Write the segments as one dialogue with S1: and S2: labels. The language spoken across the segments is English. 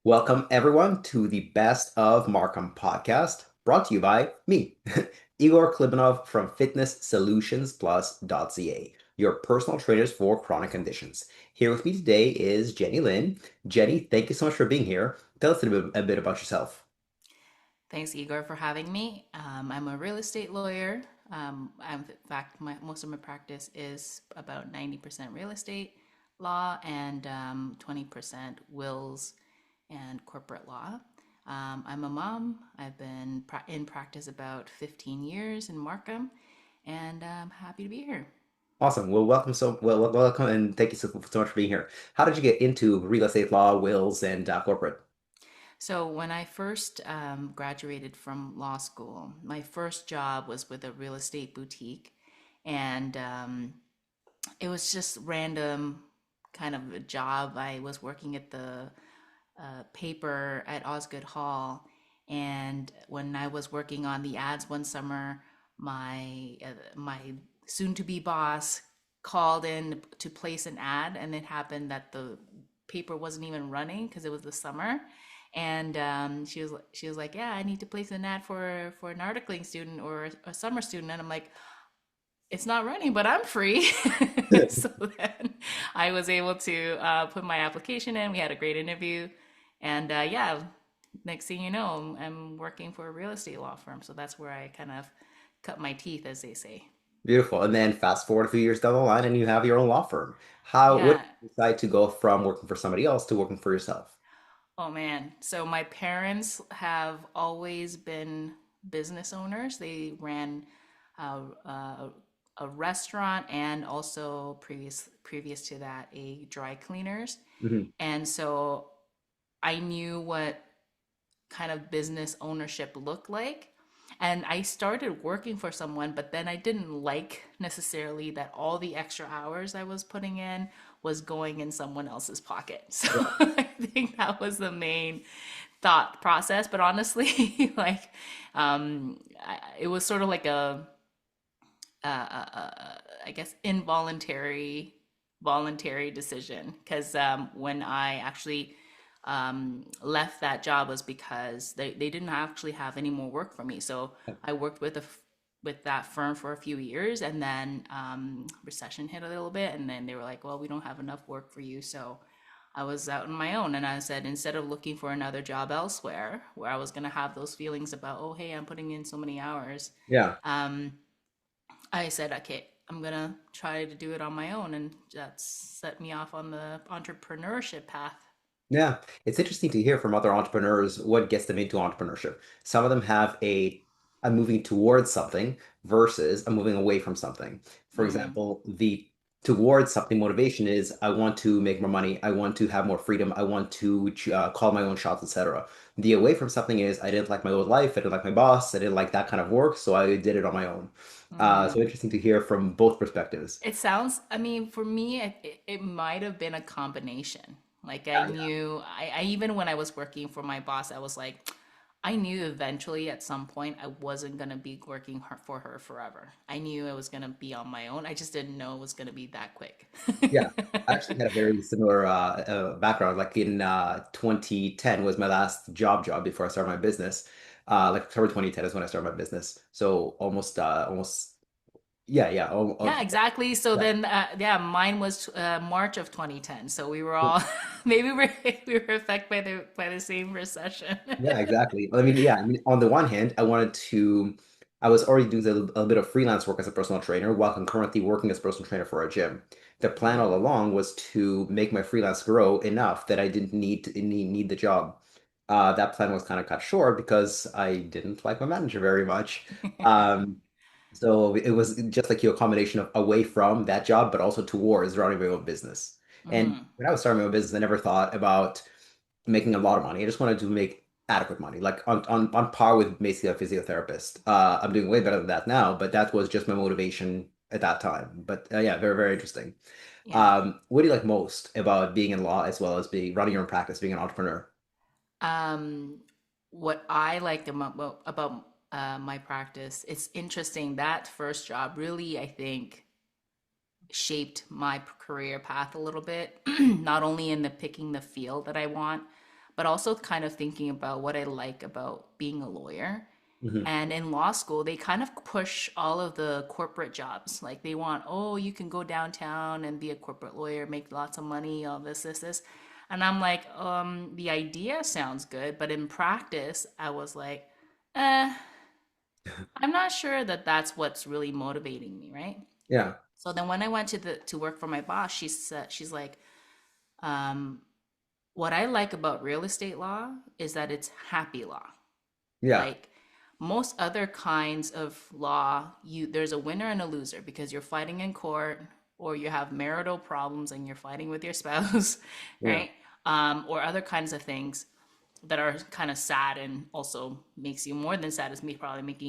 S1: Welcome, everyone, to the Best of Markham podcast, brought to you by me, Igor Klibanov from FitnessSolutionsPlus.ca, your personal trainers for chronic conditions. Here with me today is Jennie Lin. Jenny, thank you so much for being here. Tell us a bit about yourself.
S2: Thanks, Igor, for having me. I'm a real estate lawyer. In fact, most of my practice is about 90% real estate law and 20% wills and corporate law. I'm a mom. I've been in practice about 15 years in Markham, and I'm happy to be here.
S1: Awesome. Welcome, and thank you so much for being here. How did you get into real estate law, wills, and corporate?
S2: So, when I first graduated from law school, my first job was with a real estate boutique, and it was just random kind of a job. I was working at the paper at Osgood Hall, and when I was working on the ads one summer, my soon-to-be boss called in to place an ad, and it happened that the paper wasn't even running because it was the summer. And she was like, "Yeah, I need to place an ad for an articling student or a summer student." And I'm like, it's not running, but I'm free. So then I was able to put my application in. We had a great interview. And yeah, next thing you know, I'm working for a real estate law firm. So that's where I kind of cut my teeth, as they say.
S1: Beautiful. And then fast forward a few years down the line, and you have your own law firm. What
S2: Yeah.
S1: did you decide to go from working for somebody else to working for yourself?
S2: Oh man. So my parents have always been business owners. They ran a restaurant and also previous to that a dry cleaners.
S1: Mhm.
S2: And so I knew what kind of business ownership looked like. And I started working for someone, but then I didn't like necessarily that all the extra hours I was putting in was going in someone else's pocket. So
S1: Yeah.
S2: I think that was the main thought process. But honestly, like, it was sort of like I guess, voluntary decision. Because when I actually left that job was because they didn't actually have any more work for me. So I worked with that firm for a few years, and then recession hit a little bit, and then they were like, "Well, we don't have enough work for you." So I was out on my own, and I said, instead of looking for another job elsewhere, where I was going to have those feelings about, "Oh, hey, I'm putting in so many hours,"
S1: Yeah.
S2: um, I said, "Okay, I'm gonna try to do it on my own," and that set me off on the entrepreneurship path.
S1: Yeah, it's interesting to hear from other entrepreneurs what gets them into entrepreneurship. Some of them have a moving towards something versus a moving away from something. For
S2: Mm.
S1: example, the towards something motivation is I want to make more money, I want to have more freedom, I want to call my own shots, etc. The away from something is I didn't like my old life, I didn't like my boss, I didn't like that kind of work, so I did it on my own. So
S2: Mm.
S1: interesting to hear from both perspectives.
S2: It sounds, I mean, for me, it might have been a combination. Like I
S1: Yeah,
S2: knew, I even when I was working for my boss, I was like, I knew eventually at some point I wasn't going to be working for her forever. I knew I was going to be on my own. I just didn't know it was going to be that quick.
S1: yeah, I actually had a very similar background. Like in 2010 was my last job before I started my business. Like October 2010 is when I started my business. So almost, yeah, yeah,
S2: Yeah, exactly. So
S1: yeah.
S2: then, yeah, mine was March of 2010. So we were all maybe we were affected by the same recession.
S1: Yeah, exactly. I mean, yeah, I mean, on the one hand, I was already doing a bit of freelance work as a personal trainer while concurrently working as a personal trainer for a gym. The plan all along was to make my freelance grow enough that I didn't need the job. That plan was kind of cut short because I didn't like my manager very much. Um, so it was just like your combination of away from that job, but also towards running my own business. And
S2: Hmm.
S1: when I was starting my own business, I never thought about making a lot of money. I just wanted to make adequate money, like on par with basically a physiotherapist. I'm doing way better than that now, but that was just my motivation at that time. But yeah, very, very interesting.
S2: Yeah.
S1: What do you like most about being in law as well as being running your own practice, being an entrepreneur?
S2: Um, what I liked about my practice, it's interesting. That first job really, I think, shaped my career path a little bit, not only in the picking the field that I want, but also kind of thinking about what I like about being a lawyer.
S1: Hmm.
S2: And in law school, they kind of push all of the corporate jobs. Like they want, oh, you can go downtown and be a corporate lawyer, make lots of money, all this. And I'm like, the idea sounds good, but in practice, I was like, eh, I'm not sure that that's what's really motivating me, right?
S1: Yeah.
S2: So then when I went to work for my boss, she's like, um, what I like about real estate law is that it's happy law.
S1: Yeah.
S2: Like most other kinds of law, you there's a winner and a loser because you're fighting in court or you have marital problems and you're fighting with your spouse,
S1: Yeah.
S2: right? Or other kinds of things that are kind of sad and also makes you more than sad, is me probably make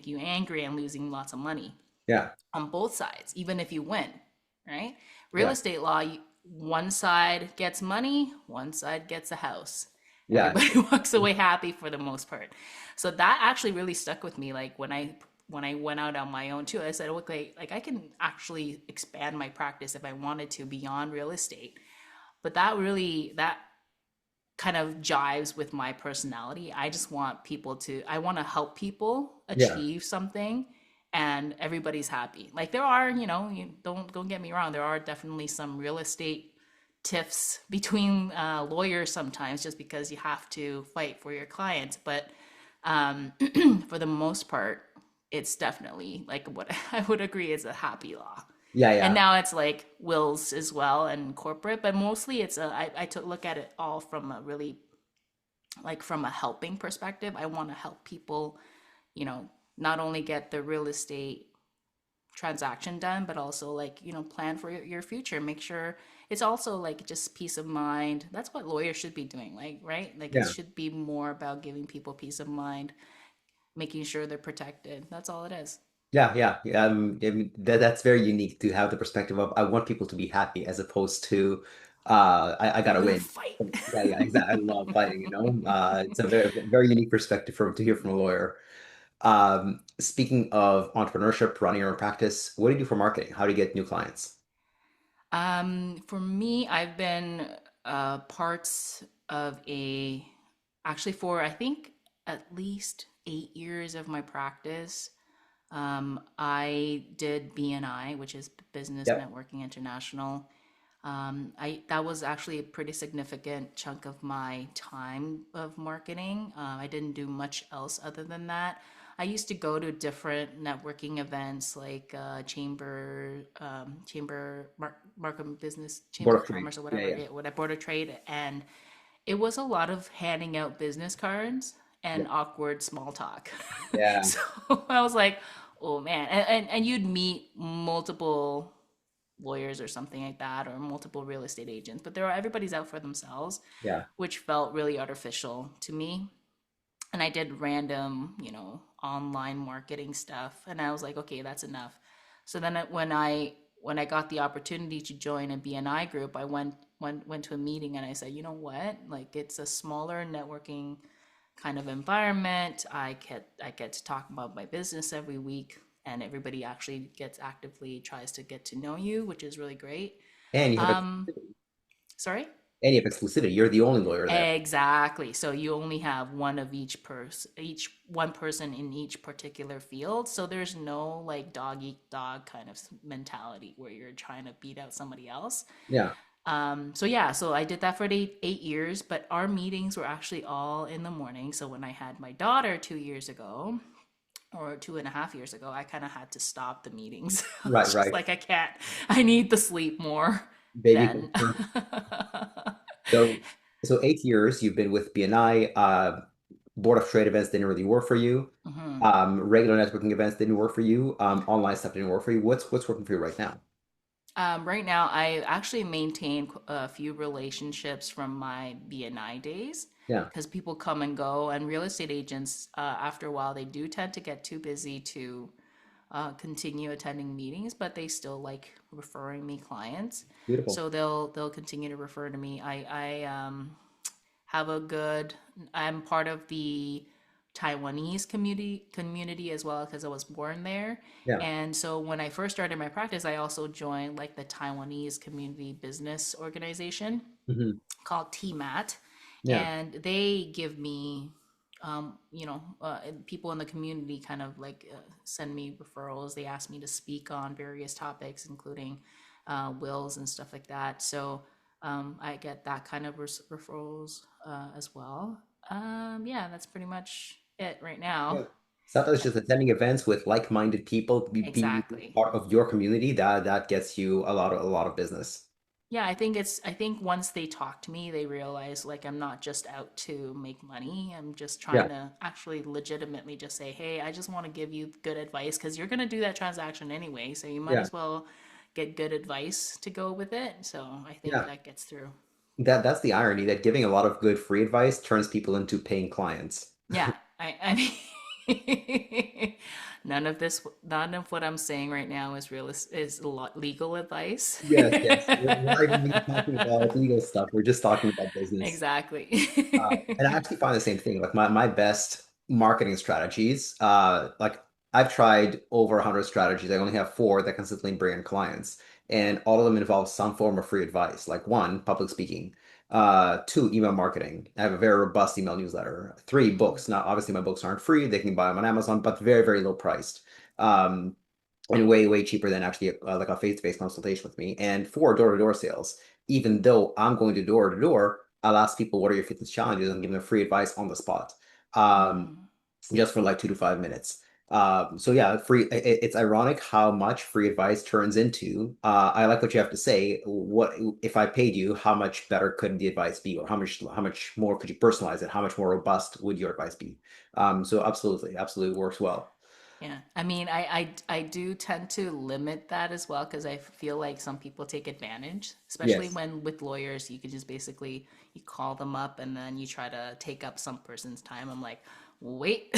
S2: you angry and losing lots of money
S1: Yeah.
S2: on both sides, even if you win, right? Real
S1: Yeah.
S2: estate law, one side gets money, one side gets a house.
S1: Yeah.
S2: Everybody walks away happy for the most part. So that actually really stuck with me. Like when I went out on my own too, I said, okay, like I can actually expand my practice if I wanted to beyond real estate. But that kind of jives with my personality. I just want I want to help people
S1: Yeah.
S2: achieve something and everybody's happy. Like there are, you don't get me wrong, there are definitely some real estate tiffs between lawyers sometimes just because you have to fight for your clients. But for the most part, it's definitely like what I would agree is a happy law.
S1: Yeah.
S2: And
S1: Yeah.
S2: now it's like wills as well and corporate, but mostly I took look at it all from a really like from a helping perspective. I want to help people, you know, not only get the real estate transaction done, but also like, plan for your future. Make sure it's also like just peace of mind. That's what lawyers should be doing, like, right? Like it
S1: Yeah.
S2: should be more about giving people peace of mind, making sure they're protected. That's all it is.
S1: Yeah, yeah, yeah. I mean, that's very unique to have the perspective of I want people to be happy as opposed to I
S2: I'm
S1: gotta
S2: gonna
S1: win.
S2: fight.
S1: Yeah, yeah, exactly. I love fighting, you know. It's a very unique perspective from to hear from a lawyer. Speaking of entrepreneurship, running your own practice, what do you do for marketing? How do you get new clients?
S2: For me, I've been parts of actually for I think at least 8 years of my practice. I did BNI, which is Business
S1: Yep.
S2: Networking International. That was actually a pretty significant chunk of my time of marketing. I didn't do much else other than that. I used to go to different networking events like Markham Business Chamber
S1: Board
S2: of
S1: of Trade.
S2: Commerce or
S1: Yeah,
S2: whatever,
S1: yeah,
S2: yeah, what Board of Trade, and it was a lot of handing out business cards
S1: yeah,
S2: and awkward small talk.
S1: yeah,
S2: So I was like, oh man, and you'd meet multiple lawyers or something like that, or multiple real estate agents, but everybody's out for themselves,
S1: yeah,
S2: which felt really artificial to me. And I did random, online marketing stuff, and I was like, okay, that's enough. So then when I got the opportunity to join a BNI group, I went to a meeting and I said, you know what, like it's a smaller networking kind of environment. I get to talk about my business every week, and everybody actually gets actively tries to get to know you, which is really great.
S1: and you have
S2: Um, Sorry?
S1: exclusivity. You're the only lawyer there.
S2: Exactly. So you only have one of each one person in each particular field. So there's no like dog eat dog kind of mentality where you're trying to beat out somebody else.
S1: Yeah,
S2: So yeah, so I did that for 8 years, but our meetings were actually all in the morning. So when I had my daughter 2 years ago, or 2.5 years ago, I kind of had to stop the meetings. I
S1: right,
S2: was just
S1: right.
S2: like, I need the sleep more
S1: Baby
S2: than.
S1: boomer. So, so 8 years you've been with BNI. Board of Trade events didn't really work for you.
S2: Mhm.
S1: Regular networking events didn't work for you. Online stuff didn't work for you. What's working for you right now?
S2: Right now, I actually maintain a few relationships from my BNI days
S1: Yeah,
S2: because people come and go, and real estate agents, after a while, they do tend to get too busy to continue attending meetings, but they still like referring me clients,
S1: beautiful.
S2: so they'll continue to refer to me. I have a good. I'm part of the Taiwanese community as well because I was born there.
S1: Yeah.
S2: And so when I first started my practice, I also joined like the Taiwanese community business organization
S1: Hmm.
S2: called TMAT.
S1: Yeah.
S2: and they give me people in the community kind of like send me referrals. They ask me to speak on various topics, including wills and stuff like that. So I get that kind of referrals as well. Yeah, that's pretty much it right now.
S1: Yeah. Sometimes just attending events with like-minded people, be
S2: Exactly.
S1: part of your community, that gets you a lot of business.
S2: Yeah, I think once they talk to me, they realize like I'm not just out to make money. I'm just
S1: Yeah.
S2: trying to actually legitimately just say, "Hey, I just want to give you good advice because you're going to do that transaction anyway, so you might
S1: Yeah.
S2: as well get good advice to go with it." So, I think
S1: Yeah.
S2: that gets through.
S1: That's the irony that giving a lot of good free advice turns people into paying clients.
S2: Yeah, I none of what I'm saying right now is legal advice.
S1: Yes, yes. We're not even really talking about legal stuff. We're just talking about business.
S2: Exactly.
S1: And I actually find the same thing. Like my best marketing strategies, like I've tried over 100 strategies. I only have four that consistently bring in clients, and all of them involve some form of free advice. Like one, public speaking. Two, email marketing. I have a very robust email newsletter. Three, books. Now, obviously, my books aren't free. They can buy them on Amazon, but very, very low priced. Um, and way, way cheaper than actually like a face-to-face consultation with me. And four, door-to-door sales. Even though I'm going to door, I'll ask people what are your fitness challenges and give them free advice on the spot, um,
S2: Mm,
S1: just for like 2 to 5 minutes. So yeah, it's ironic how much free advice turns into. I like what you have to say. What if I paid you? How much better could the advice be, or how much more could you personalize it? How much more robust would your advice be? So absolutely, absolutely works well.
S2: yeah. I mean, I do tend to limit that as well because I feel like some people take advantage, especially
S1: Yes.
S2: when with lawyers, you could just basically you call them up and then you try to take up some person's time. I'm like, wait,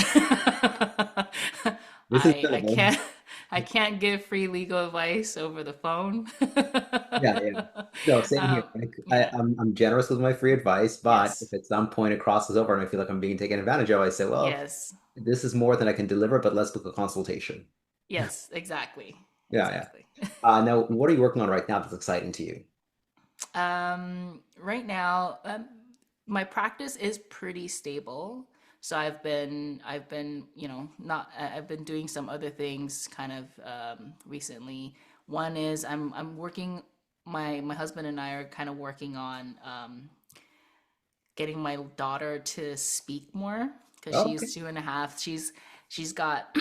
S1: This is
S2: I
S1: billable.
S2: can't I can't give free legal advice over the phone.
S1: Yeah, yeah. No, same here. Like,
S2: Yeah.
S1: I'm generous with my free advice, but if
S2: Yes.
S1: at some point it crosses over and I feel like I'm being taken advantage of, I say, well,
S2: Yes.
S1: this is more than I can deliver, but let's book a consultation.
S2: Yes. Exactly.
S1: Yeah, yeah.
S2: Exactly.
S1: Now, what are you working on right now that's exciting to you?
S2: Right now, my practice is pretty stable. So I've been doing some other things kind of recently. One is I'm working. My husband and I are kind of working on getting my daughter to speak more because
S1: Oh, okay.
S2: she's 2.5. She's got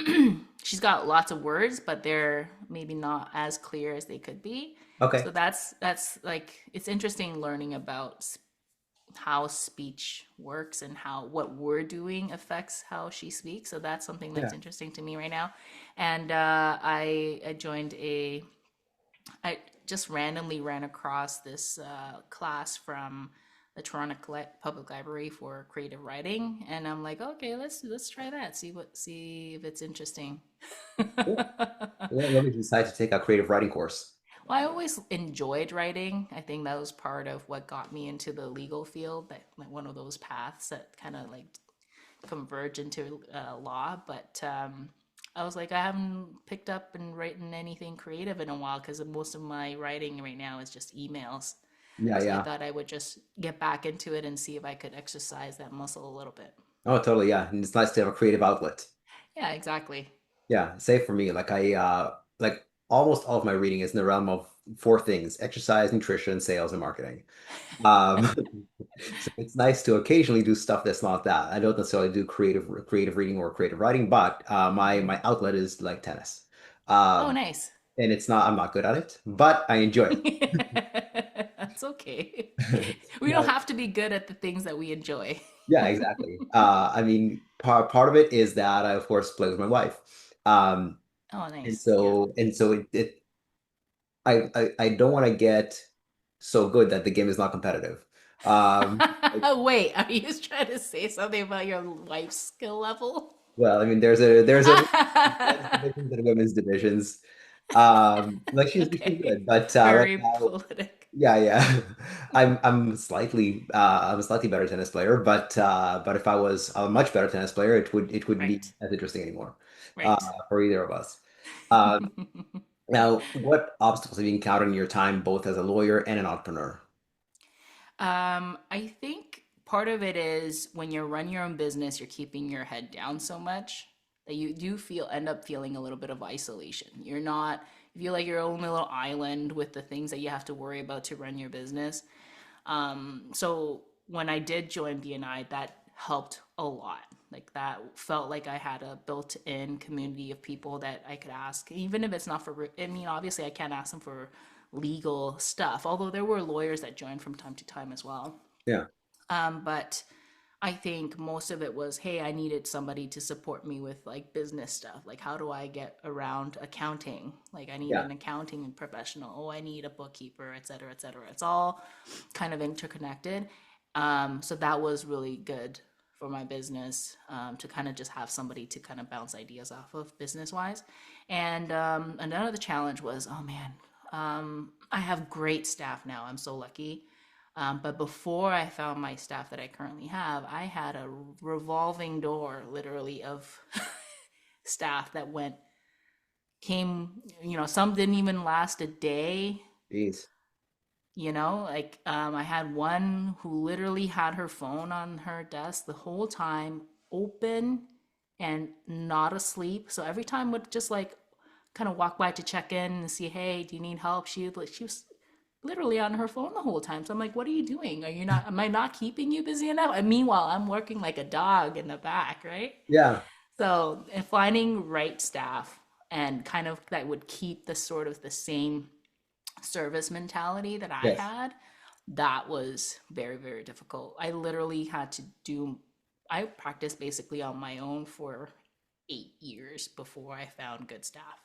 S2: she's got lots of words, but they're maybe not as clear as they could be.
S1: Okay.
S2: So that's like it's interesting learning about how speech works and how what we're doing affects how she speaks. So that's something that's
S1: Yeah.
S2: interesting to me right now. And I joined a I just randomly ran across this class from the Toronto Public Library for creative writing, and I'm like, okay, let's try that. See if it's interesting.
S1: Cool. What made you decide to take a creative writing course?
S2: Well, I always enjoyed writing. I think that was part of what got me into the legal field, that like one of those paths that kind of like converge into law. But I was like, I haven't picked up and written anything creative in a while because most of my writing right now is just emails.
S1: Yeah,
S2: So I
S1: yeah.
S2: thought I would just get back into it and see if I could exercise that muscle a little bit.
S1: Oh, totally. Yeah. And it's nice to have a creative outlet.
S2: Yeah, exactly.
S1: Yeah. Say for me, like like almost all of my reading is in the realm of four things: exercise, nutrition, sales, and marketing. Um, so it's nice to occasionally do stuff that's not that. I don't necessarily do creative reading or creative writing, but my outlet is like tennis.
S2: Oh,
S1: Um,
S2: nice.
S1: and I'm not good at it, but I enjoy it.
S2: That's okay. We don't
S1: Now,
S2: have to be good at the things that we enjoy.
S1: yeah, exactly. I mean, part of it is that I of course play with my wife. Um,
S2: Oh,
S1: and
S2: nice. Yeah.
S1: so and so I don't want to get so good that the game is not competitive. Like,
S2: Wait, are you trying to say something about your wife's skill level?
S1: well, I mean, there's a men's divisions and women's divisions. Like she's
S2: Okay.
S1: good, but right
S2: Very
S1: now,
S2: politic.
S1: yeah, yeah. I'm a slightly better tennis player, but if I was a much better tennis player, it wouldn't be
S2: Right.
S1: as interesting anymore, uh,
S2: Right.
S1: for either of us. Um, Now, what obstacles have you encountered in your time, both as a lawyer and an entrepreneur?
S2: I think part of it is when you run your own business, you're keeping your head down so much that you do end up feeling a little bit of isolation. You're not, you feel like your own little island with the things that you have to worry about to run your business. So when I did join BNI, that helped a lot. Like that felt like I had a built-in community of people that I could ask, even if it's not for, I mean, obviously I can't ask them for legal stuff, although there were lawyers that joined from time to time as well.
S1: Yeah.
S2: But I think most of it was, hey, I needed somebody to support me with like business stuff. Like, how do I get around accounting? Like, I need
S1: Yeah.
S2: an accounting professional. Oh, I need a bookkeeper, et cetera, et cetera. It's all kind of interconnected. So that was really good for my business to kind of just have somebody to kind of bounce ideas off of business wise. And another challenge was, oh man, I have great staff now. I'm so lucky. But before I found my staff that I currently have, I had a revolving door, literally, of staff that came, some didn't even last a day.
S1: Jeez.
S2: Like I had one who literally had her phone on her desk the whole time, open and not asleep. So every time would just like kind of walk by to check in and see, hey, do you need help? She was literally on her phone the whole time. So I'm like, what are you doing? Am I not keeping you busy enough? And meanwhile, I'm working like a dog in the back, right?
S1: Yeah.
S2: So finding right staff and kind of that would keep the sort of the same service mentality that I
S1: Yes.
S2: had, that was very, very difficult. I practiced basically on my own for 8 years before I found good staff.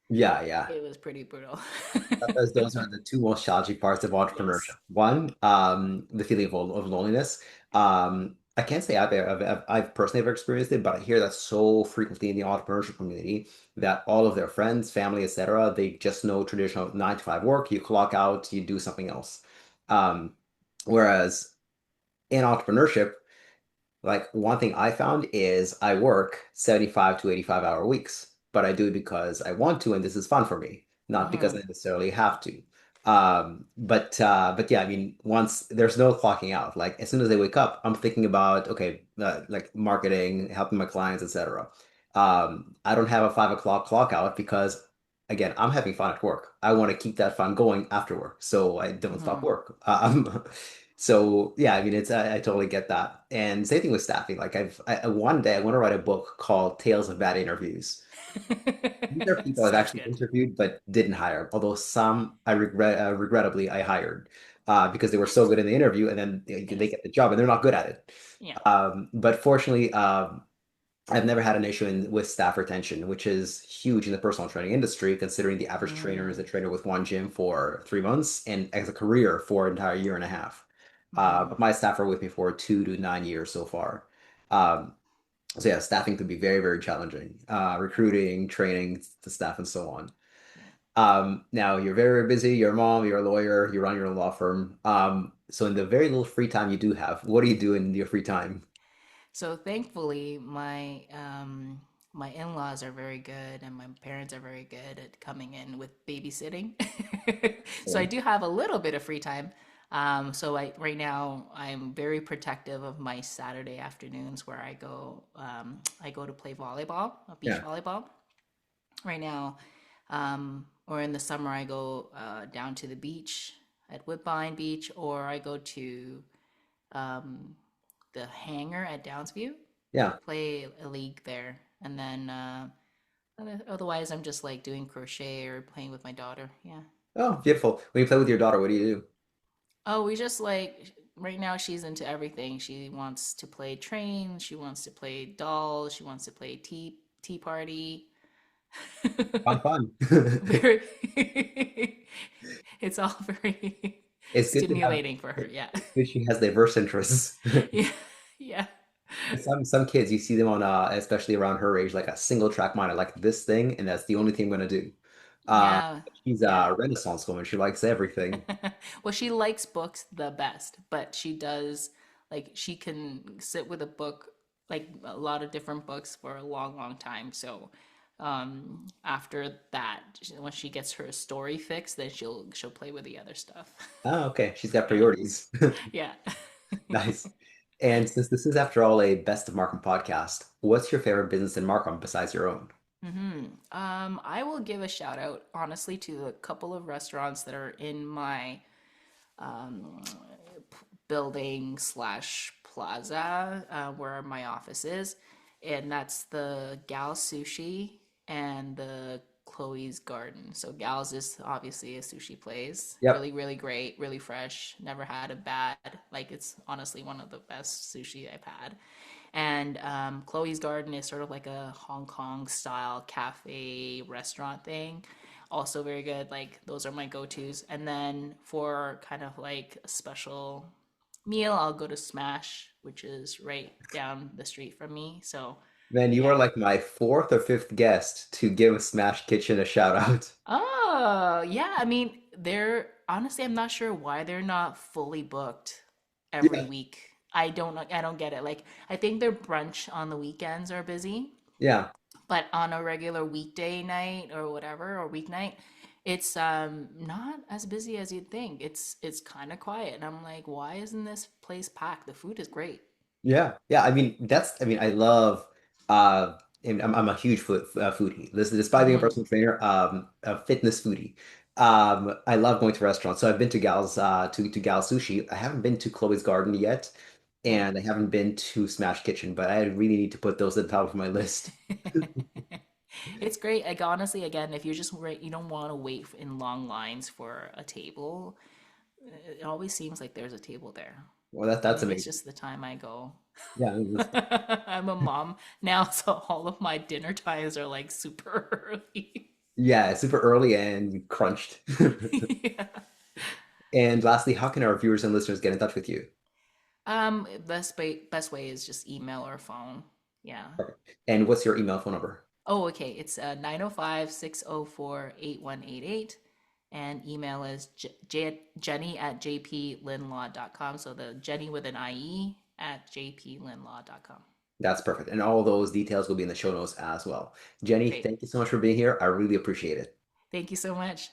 S1: Yeah. Yeah.
S2: It was pretty brutal.
S1: Because those are the two most challenging parts of entrepreneurship.
S2: Yes.
S1: One, the feeling of loneliness. I can't say I've personally ever experienced it, but I hear that so frequently in the entrepreneurship community that all of their friends, family, etc., they just know traditional 9 to 5 work. You clock out, you do something else. Um, whereas in entrepreneurship, like one thing I found is I work 75 to 85-hour weeks, but I do it because I want to and this is fun for me, not because I
S2: Hmm.
S1: necessarily have to. But yeah, I mean, once there's no clocking out, like as soon as I wake up, I'm thinking about okay, like marketing, helping my clients, etc. I don't have a 5 o'clock clock out because again, I'm having fun at work. I want to keep that fun going after work, so I don't stop
S2: Hmm.
S1: work. So yeah, I mean, I totally get that. And same thing with staffing. Like one day I want to write a book called Tales of Bad Interviews. These are people I've
S2: Sounds
S1: actually
S2: good.
S1: interviewed but didn't hire. Although some regrettably I hired because they were so good in the interview and then they
S2: Yes.
S1: get the job and they're not good at it.
S2: Yeah.
S1: But fortunately, I've never had an issue with staff retention, which is huge in the personal training industry, considering the average trainer is a
S2: Mm.
S1: trainer with one gym for 3 months and as a career for an entire year and a half.
S2: Hmm.
S1: But my staff are with me for 2 to 9 years so far. Um, so yeah, staffing could be very, very challenging. Recruiting, training the staff, and so on.
S2: Yeah.
S1: Now you're very, very busy. You're a mom, you're a lawyer, you run your own law firm. So in the very little free time you do have, what do you do in your free time?
S2: So thankfully, my in-laws are very good, and my parents are very good at coming in with babysitting. So I
S1: Yeah.
S2: do have a little bit of free time. So right now I'm very protective of my Saturday afternoons where I go to play volleyball, beach
S1: Yeah.
S2: volleyball. Right now, or in the summer, I go down to the beach at Woodbine Beach, or I go to um, the hangar at Downsview,
S1: Yeah.
S2: play a league there, and then otherwise I'm just like doing crochet or playing with my daughter. Yeah.
S1: Oh, beautiful. When you play with your daughter, what do you do?
S2: Oh, we just like right now she's into everything. She wants to play trains. She wants to play dolls. She wants to play tea party.
S1: Fun, fun.
S2: Very, it's all very
S1: It's good to have,
S2: stimulating for her. Yeah.
S1: it's good she has diverse interests.
S2: Yeah. Yeah.
S1: Some kids, you see them on, especially around her age, like a single track mind. I like this thing, and that's the only thing I'm gonna do. Uh,
S2: Yeah.
S1: she's
S2: Yeah.
S1: a Renaissance woman. She likes everything.
S2: Well, she likes books the best, but she does like she can sit with a book, like a lot of different books for a long, long time. So after that, when she gets her story fixed, then she'll play with the other stuff.
S1: Oh, okay. She's got
S2: Yeah.
S1: priorities.
S2: Yeah.
S1: Nice. And since this is, after all, a Best of Markham podcast, what's your favorite business in Markham besides your own?
S2: I will give a shout out, honestly, to a couple of restaurants that are in my um, building slash plaza where my office is, and that's the Gal Sushi and the Chloe's Garden. So Gal's is obviously a sushi place,
S1: Yep.
S2: really really great, really fresh. Never had a bad. Like it's honestly one of the best sushi I've had. And Chloe's Garden is sort of like a Hong Kong style cafe restaurant thing. Also very good. Like those are my go-tos. And then for kind of like a special meal, I'll go to Smash, which is right down the street from me. So
S1: Man, you are
S2: yeah.
S1: like my fourth or fifth guest to give Smash Kitchen a shout out.
S2: Oh, yeah. I mean, they're honestly, I'm not sure why they're not fully booked every
S1: Yeah.
S2: week. I don't get it. Like, I think their brunch on the weekends are busy,
S1: Yeah.
S2: but on a regular weekday night or whatever or weeknight, it's not as busy as you'd think. It's kind of quiet, and I'm like, why isn't this place packed? The food is great.
S1: Yeah, yeah. I mean, I love. Uh, and I'm a huge foodie. Listen, despite being a
S2: Hmm.
S1: personal trainer, a fitness foodie. I love going to restaurants. So I've been to Gal Sushi. I haven't been to Chloe's Garden yet,
S2: Yeah.
S1: and I haven't been to Smash Kitchen. But I really need to put those at the top of my list.
S2: It's great. Like honestly, again, if you're just you don't want to wait in long lines for a table. It always seems like there's a table there.
S1: Well, that's
S2: Maybe it's
S1: amazing.
S2: just the time I go.
S1: Yeah, I mean,
S2: I'm a mom now, so all of my dinner times are like super early.
S1: yeah, it's super early and crunched.
S2: Yeah.
S1: And lastly, how can our viewers and listeners get in touch with you?
S2: Best way is just email or phone. Yeah.
S1: Perfect. And what's your email phone number?
S2: Oh, okay. It's 905-604-8188. And email is Jenny at jplinlaw.com. So the Jenny with an IE at jplinlaw.com.
S1: That's perfect. And all those details will be in the show notes as well. Jenny,
S2: Great.
S1: thank you so much for being here. I really appreciate it.
S2: Thank you so much.